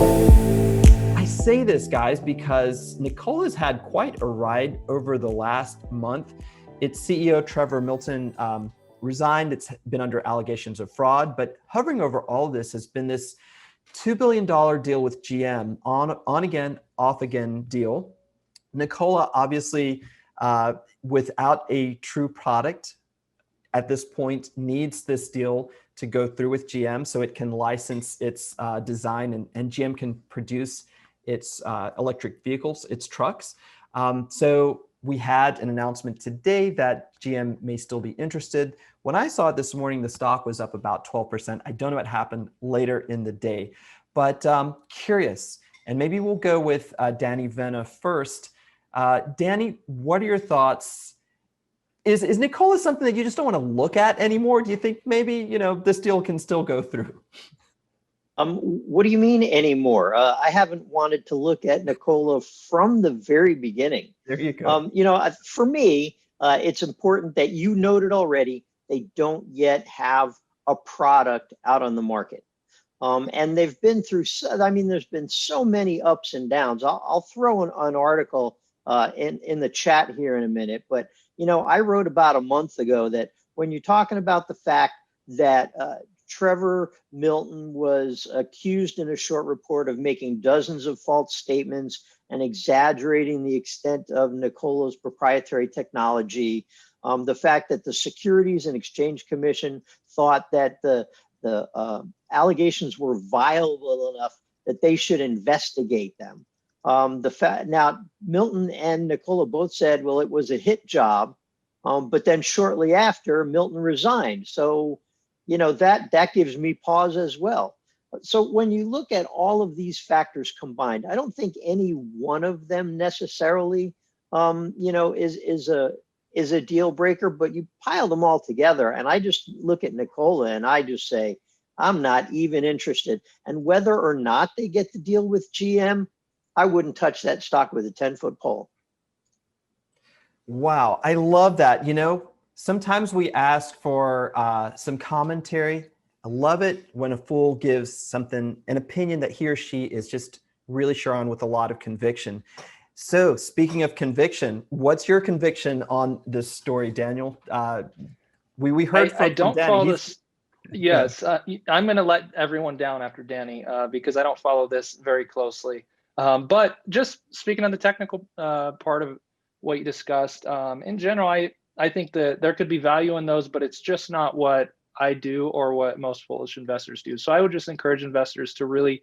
I say this, guys, because Nikola's had quite a ride over the last month. Its CEO, Trevor Milton, resigned. It's been under allegations of fraud, but hovering over all of this has been this $2 billion deal with GM, on again, off again deal. Nikola, obviously, without a true product at this point, needs this deal to go through with GM so it can license its design and GM can produce its electric vehicles, its trucks. So we had an announcement today that GM may still be interested. When I saw it this morning, the stock was up about 12%. I don't know what happened later in the day, but curious. And maybe we'll go with Danny Vena first. Danny, what are your thoughts? Is Nikola something that you just don't want to look at anymore? Do you think maybe, this deal can still go through? What do you mean anymore? I haven't wanted to look at Nikola from the very beginning. There you go. For me, it's important that you noted already, they don't yet have a product out on the market. And they've been through, there's been so many ups and downs. I'll throw an article in the chat here in a minute, but I wrote about a month ago that when you're talking about the fact that Trevor Milton was accused in a short report of making dozens of false statements and exaggerating the extent of Nikola's proprietary technology. The fact that the Securities and Exchange Commission thought that the allegations were viable enough that they should investigate them. Now, Milton and Nikola both said, well, it was a hit job, but then shortly after, Milton resigned. So that gives me pause as well. So when you look at all of these factors combined, I don't think any one of them necessarily, is a deal breaker, but you pile them all together. And I just look at Nikola and I just say, I'm not even interested. And whether or not they get the deal with GM, I wouldn't touch that stock with a 10-foot pole. Wow, I love that. Sometimes we ask for some commentary. I love it when a fool gives an opinion that he or she is just really sure on with a lot of conviction. So speaking of conviction, what's your conviction on this story, Daniel? We heard from I don't Danny. follow this. Yes, I'm going to let everyone down after Danny because I don't follow this very closely. But just speaking on the technical part of what you discussed, in general, I think that there could be value in those, but it's just not what I do or what most foolish investors do. So I would just encourage investors to really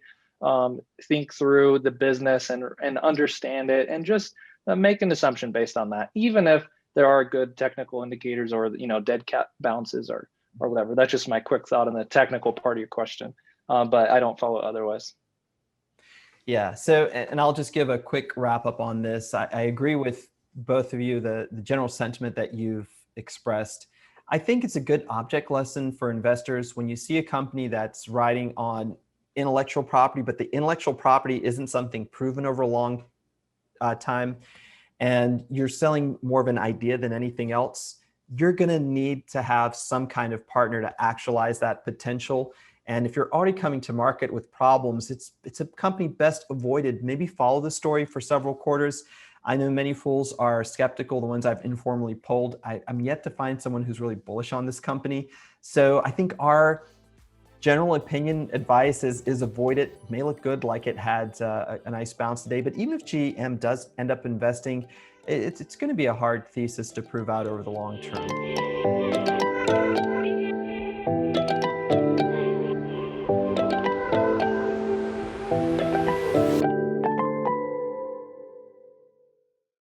think through the business and understand it and just make an assumption based on that, even if there are good technical indicators or dead cat bounces or whatever. That's just my quick thought on the technical part of your question, but I don't follow otherwise. Yeah, so, and I'll just give a quick wrap up on this. I agree with both of you, the general sentiment that you've expressed. I think it's a good object lesson for investors when you see a company that's riding on intellectual property, but the intellectual property isn't something proven over a long time, and you're selling more of an idea than anything else. You're going to need to have some kind of partner to actualize that potential. And if you're already coming to market with problems, it's a company best avoided. Maybe follow the story for several quarters. I know many fools are skeptical, the ones I've informally polled. I'm yet to find someone who's really bullish on this company. So I think our general opinion advice is avoid it. It may look good like it had a nice bounce today, but even if GM does end up investing, it's going to be a hard thesis to prove out over the long term.